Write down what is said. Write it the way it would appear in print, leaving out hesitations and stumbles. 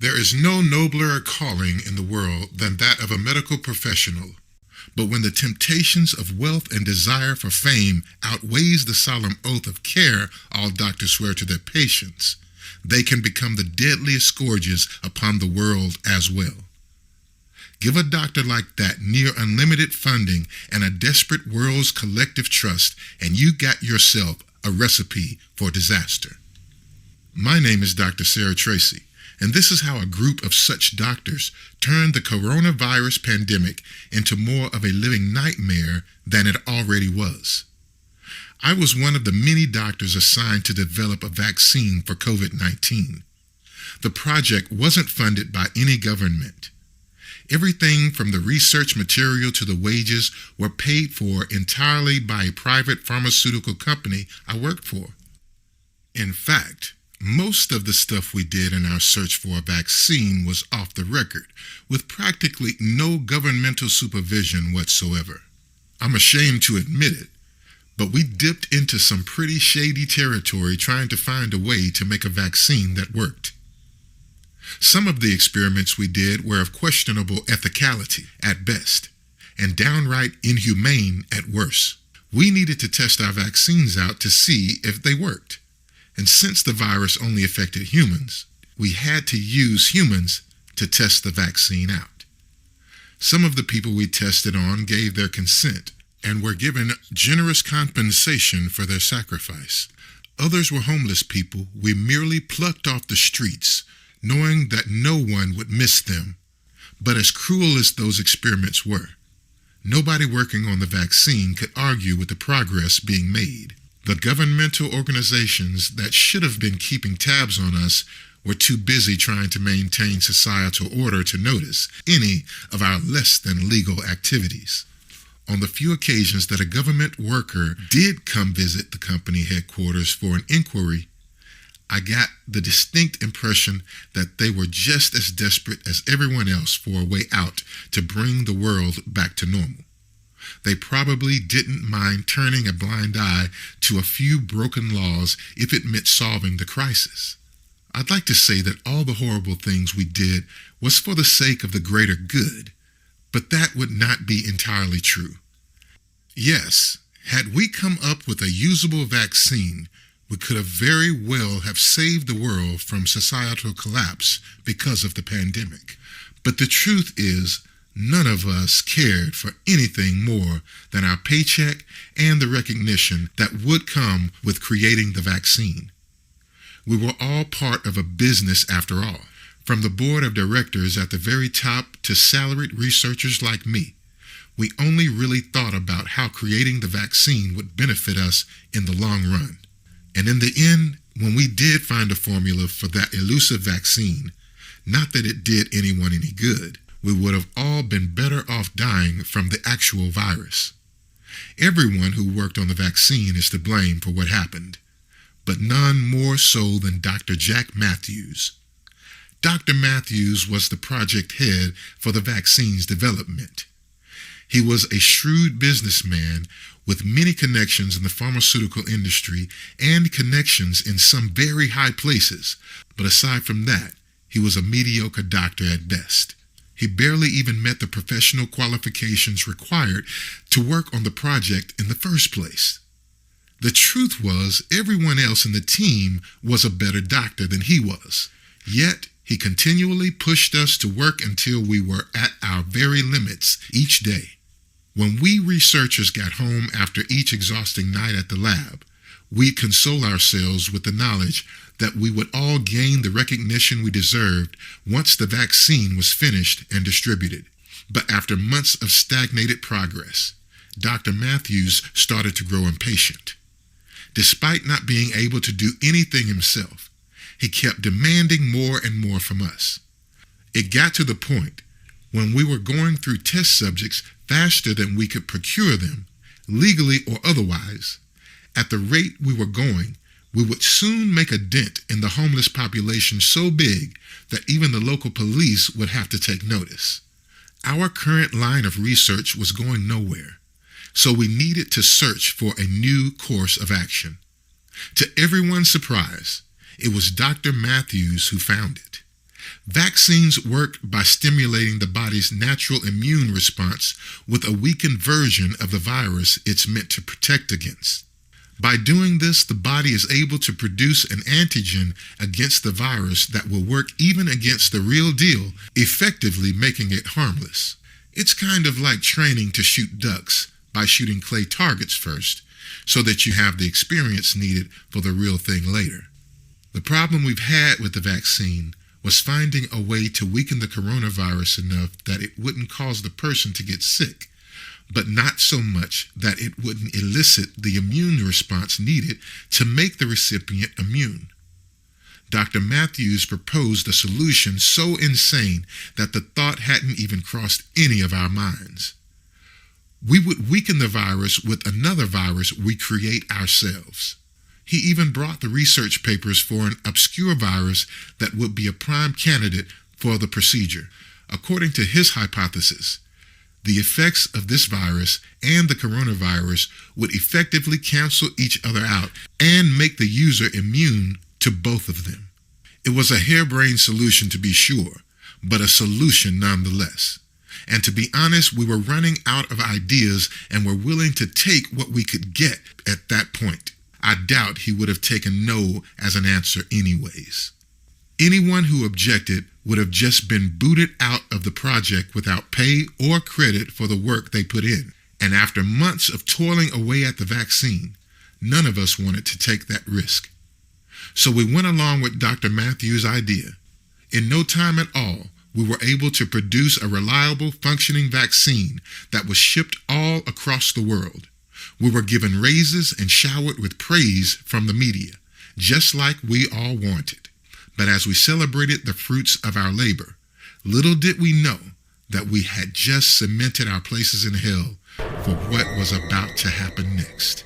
There is no nobler calling in the world than that of a medical professional. But when the temptations of wealth and desire for fame outweighs the solemn oath of care all doctors swear to their patients, they can become the deadliest scourges upon the world as well. Give a doctor like that near unlimited funding and a desperate world's collective trust, and you got yourself a recipe for disaster. My name is Dr. Sarah Tracy, and this is how a group of such doctors turned the coronavirus pandemic into more of a living nightmare than it already was. I was one of the many doctors assigned to develop a vaccine for COVID-19. The project wasn't funded by any government. Everything from the research material to the wages were paid for entirely by a private pharmaceutical company I worked for. In fact, most of the stuff we did in our search for a vaccine was off the record, with practically no governmental supervision whatsoever. I'm ashamed to admit it, but we dipped into some pretty shady territory trying to find a way to make a vaccine that worked. Some of the experiments we did were of questionable ethicality at best, and downright inhumane at worst. We needed to test our vaccines out to see if they worked. And since the virus only affected humans, we had to use humans to test the vaccine out. Some of the people we tested on gave their consent and were given generous compensation for their sacrifice. Others were homeless people we merely plucked off the streets, knowing that no one would miss them. But as cruel as those experiments were, nobody working on the vaccine could argue with the progress being made. The governmental organizations that should have been keeping tabs on us were too busy trying to maintain societal order to notice any of our less than legal activities. On the few occasions that a government worker did come visit the company headquarters for an inquiry, I got the distinct impression that they were just as desperate as everyone else for a way out to bring the world back to normal. They probably didn't mind turning a blind eye to a few broken laws if it meant solving the crisis. I'd like to say that all the horrible things we did was for the sake of the greater good, but that would not be entirely true. Yes, had we come up with a usable vaccine, we could have very well have saved the world from societal collapse because of the pandemic. But the truth is, none of us cared for anything more than our paycheck and the recognition that would come with creating the vaccine. We were all part of a business after all, from the board of directors at the very top to salaried researchers like me. We only really thought about how creating the vaccine would benefit us in the long run. And in the end, when we did find a formula for that elusive vaccine, not that it did anyone any good, we would have all been better off dying from the actual virus. Everyone who worked on the vaccine is to blame for what happened, but none more so than Dr. Jack Matthews. Dr. Matthews was the project head for the vaccine's development. He was a shrewd businessman with many connections in the pharmaceutical industry and connections in some very high places, but aside from that, he was a mediocre doctor at best. He barely even met the professional qualifications required to work on the project in the first place. The truth was, everyone else in the team was a better doctor than he was. Yet, he continually pushed us to work until we were at our very limits each day. When we researchers got home after each exhausting night at the lab, we'd console ourselves with the knowledge that we would all gain the recognition we deserved once the vaccine was finished and distributed. But after months of stagnated progress, Dr. Matthews started to grow impatient. Despite not being able to do anything himself, he kept demanding more and more from us. It got to the point when we were going through test subjects faster than we could procure them, legally or otherwise. At the rate we were going, we would soon make a dent in the homeless population so big that even the local police would have to take notice. Our current line of research was going nowhere, so we needed to search for a new course of action. To everyone's surprise, it was Dr. Matthews who found it. Vaccines work by stimulating the body's natural immune response with a weakened version of the virus it's meant to protect against. By doing this, the body is able to produce an antigen against the virus that will work even against the real deal, effectively making it harmless. It's kind of like training to shoot ducks by shooting clay targets first, so that you have the experience needed for the real thing later. The problem we've had with the vaccine was finding a way to weaken the coronavirus enough that it wouldn't cause the person to get sick, but not so much that it wouldn't elicit the immune response needed to make the recipient immune. Dr. Matthews proposed a solution so insane that the thought hadn't even crossed any of our minds. We would weaken the virus with another virus we create ourselves. He even brought the research papers for an obscure virus that would be a prime candidate for the procedure. According to his hypothesis, the effects of this virus and the coronavirus would effectively cancel each other out and make the user immune to both of them. It was a harebrained solution to be sure, but a solution nonetheless. And to be honest, we were running out of ideas and were willing to take what we could get at that point. I doubt he would have taken no as an answer anyways. Anyone who objected would have just been booted out of the project without pay or credit for the work they put in. And after months of toiling away at the vaccine, none of us wanted to take that risk. So we went along with Dr. Matthews' idea. In no time at all, we were able to produce a reliable, functioning vaccine that was shipped all across the world. We were given raises and showered with praise from the media, just like we all wanted. But as we celebrated the fruits of our labor, little did we know that we had just cemented our places in hell for what was about to happen next.